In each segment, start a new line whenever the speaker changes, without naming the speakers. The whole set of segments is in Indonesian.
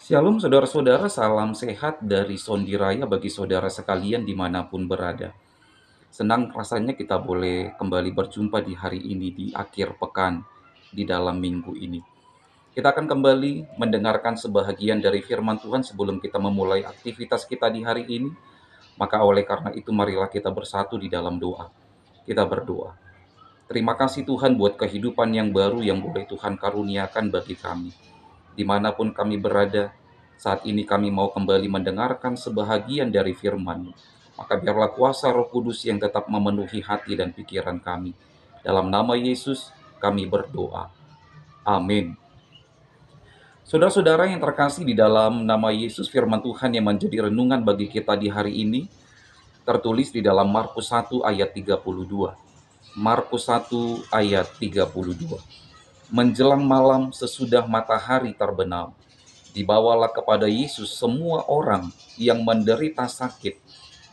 Shalom saudara-saudara, salam sehat dari Sondi Raya bagi saudara sekalian dimanapun berada. Senang rasanya kita boleh kembali berjumpa di hari ini di akhir pekan di dalam minggu ini. Kita akan kembali mendengarkan sebahagian dari firman Tuhan sebelum kita memulai aktivitas kita di hari ini. Maka oleh karena itu marilah kita bersatu di dalam doa. Kita berdoa. Terima kasih Tuhan buat kehidupan yang baru yang boleh Tuhan karuniakan bagi kami. Dimanapun kami berada, saat ini kami mau kembali mendengarkan sebahagian dari firman-Mu. Maka biarlah kuasa Roh Kudus yang tetap memenuhi hati dan pikiran kami. Dalam nama Yesus kami berdoa. Amin. Saudara-saudara yang terkasih di dalam nama Yesus, firman Tuhan yang menjadi renungan bagi kita di hari ini tertulis di dalam Markus 1 ayat 32. Markus 1 ayat 32. Menjelang malam sesudah matahari terbenam, dibawalah kepada Yesus semua orang yang menderita sakit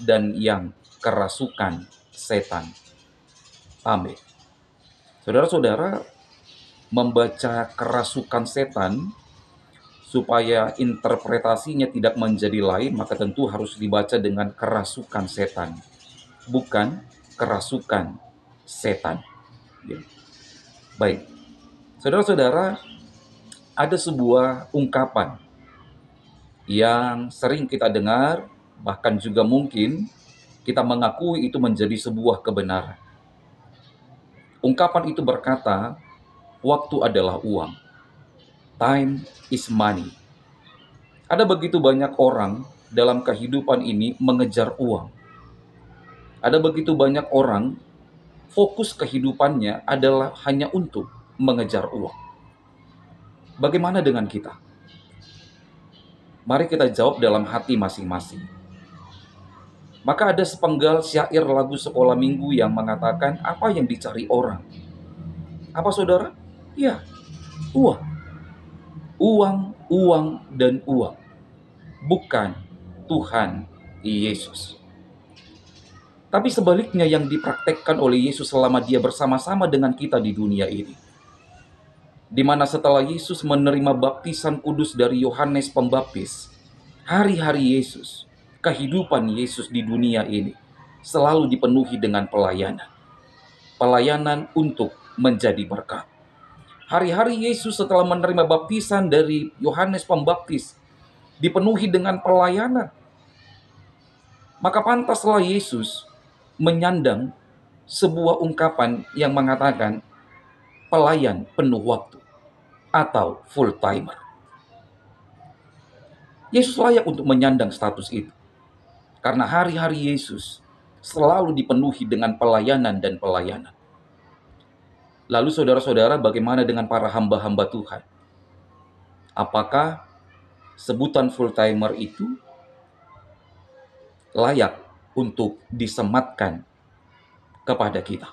dan yang kerasukan setan. Amin. Saudara-saudara, membaca kerasukan setan supaya interpretasinya tidak menjadi lain, maka tentu harus dibaca dengan kerasukan setan, bukan kerasukan setan. Baik, saudara-saudara, ada sebuah ungkapan yang sering kita dengar, bahkan juga mungkin kita mengakui itu menjadi sebuah kebenaran. Ungkapan itu berkata, waktu adalah uang. Time is money. Ada begitu banyak orang dalam kehidupan ini mengejar uang. Ada begitu banyak orang fokus kehidupannya adalah hanya untuk mengejar uang. Bagaimana dengan kita? Mari kita jawab dalam hati masing-masing. Maka ada sepenggal syair lagu sekolah minggu yang mengatakan apa yang dicari orang. Apa saudara? Ya, uang. Uang, uang, dan uang. Bukan Tuhan Yesus. Tapi sebaliknya yang dipraktekkan oleh Yesus selama dia bersama-sama dengan kita di dunia ini. Di mana setelah Yesus menerima baptisan kudus dari Yohanes Pembaptis, hari-hari Yesus, kehidupan Yesus di dunia ini selalu dipenuhi dengan pelayanan. Pelayanan untuk menjadi berkat. Hari-hari Yesus setelah menerima baptisan dari Yohanes Pembaptis dipenuhi dengan pelayanan. Maka pantaslah Yesus menyandang sebuah ungkapan yang mengatakan pelayan penuh waktu atau full timer. Yesus layak untuk menyandang status itu. Karena hari-hari Yesus selalu dipenuhi dengan pelayanan dan pelayanan. Lalu saudara-saudara, bagaimana dengan para hamba-hamba Tuhan? Apakah sebutan full timer itu layak untuk disematkan kepada kita?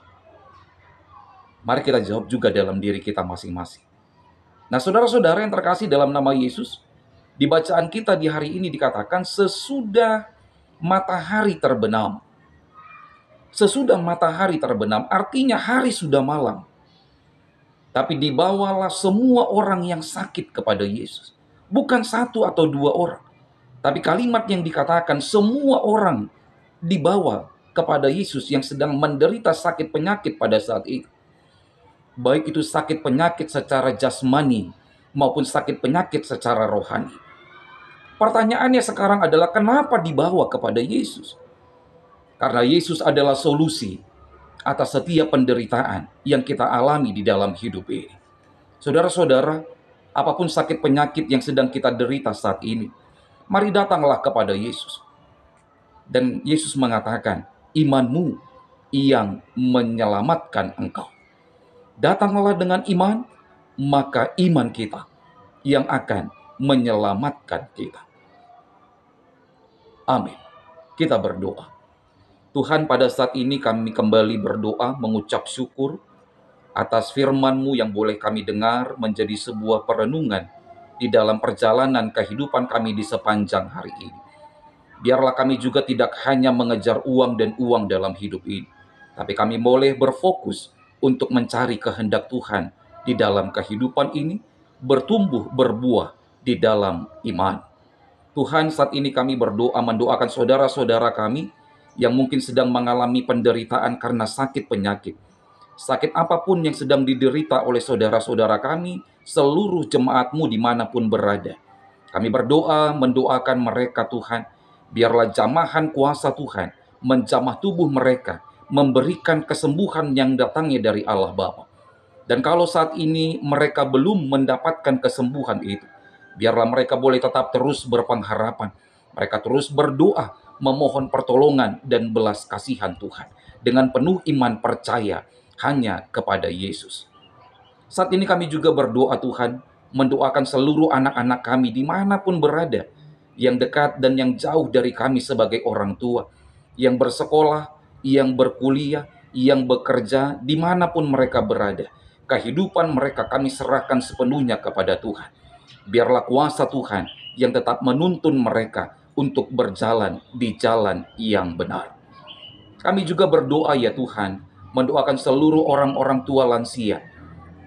Mari kita jawab juga dalam diri kita masing-masing. Nah, saudara-saudara yang terkasih dalam nama Yesus, di bacaan kita di hari ini dikatakan sesudah matahari terbenam. Sesudah matahari terbenam artinya hari sudah malam. Tapi dibawalah semua orang yang sakit kepada Yesus. Bukan satu atau dua orang. Tapi kalimat yang dikatakan semua orang dibawa kepada Yesus yang sedang menderita sakit penyakit pada saat itu. Baik itu sakit penyakit secara jasmani maupun sakit penyakit secara rohani. Pertanyaannya sekarang adalah kenapa dibawa kepada Yesus? Karena Yesus adalah solusi atas setiap penderitaan yang kita alami di dalam hidup ini. Saudara-saudara, apapun sakit penyakit yang sedang kita derita saat ini, mari datanglah kepada Yesus. Dan Yesus mengatakan, imanmu yang menyelamatkan engkau. Datanglah dengan iman, maka iman kita yang akan menyelamatkan kita. Amin. Kita berdoa. Tuhan, pada saat ini kami kembali berdoa mengucap syukur atas firman-Mu yang boleh kami dengar menjadi sebuah perenungan di dalam perjalanan kehidupan kami di sepanjang hari ini. Biarlah kami juga tidak hanya mengejar uang dan uang dalam hidup ini, tapi kami boleh berfokus untuk mencari kehendak Tuhan di dalam kehidupan ini, bertumbuh, berbuah, di dalam iman. Tuhan, saat ini kami berdoa mendoakan saudara-saudara kami yang mungkin sedang mengalami penderitaan karena sakit penyakit. Sakit apapun yang sedang diderita oleh saudara-saudara kami, seluruh jemaat-Mu dimanapun berada. Kami berdoa, mendoakan mereka Tuhan, biarlah jamahan kuasa Tuhan menjamah tubuh mereka, memberikan kesembuhan yang datangnya dari Allah Bapa. Dan kalau saat ini mereka belum mendapatkan kesembuhan itu, biarlah mereka boleh tetap terus berpengharapan. Mereka terus berdoa, memohon pertolongan dan belas kasihan Tuhan. Dengan penuh iman percaya hanya kepada Yesus. Saat ini kami juga berdoa Tuhan, mendoakan seluruh anak-anak kami dimanapun berada, yang dekat dan yang jauh dari kami sebagai orang tua, yang bersekolah, yang berkuliah, yang bekerja, dimanapun mereka berada. Kehidupan mereka kami serahkan sepenuhnya kepada Tuhan. Biarlah kuasa Tuhan yang tetap menuntun mereka untuk berjalan di jalan yang benar. Kami juga berdoa ya Tuhan, mendoakan seluruh orang-orang tua lansia,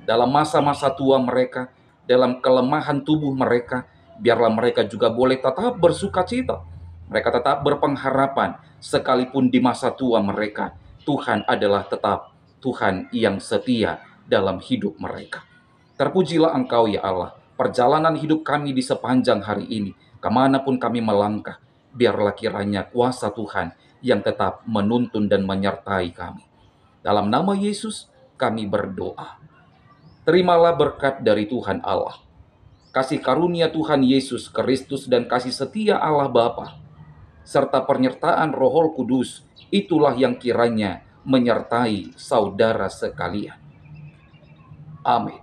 dalam masa-masa tua mereka, dalam kelemahan tubuh mereka, biarlah mereka juga boleh tetap bersuka cita. Mereka tetap berpengharapan, sekalipun di masa tua mereka, Tuhan adalah tetap Tuhan yang setia dalam hidup mereka. Terpujilah Engkau ya Allah, perjalanan hidup kami di sepanjang hari ini, kemanapun kami melangkah, biarlah kiranya kuasa Tuhan yang tetap menuntun dan menyertai kami. Dalam nama Yesus kami berdoa. Terimalah berkat dari Tuhan Allah, kasih karunia Tuhan Yesus Kristus dan kasih setia Allah Bapa, serta penyertaan Roh Kudus, itulah yang kiranya menyertai saudara sekalian. Amin.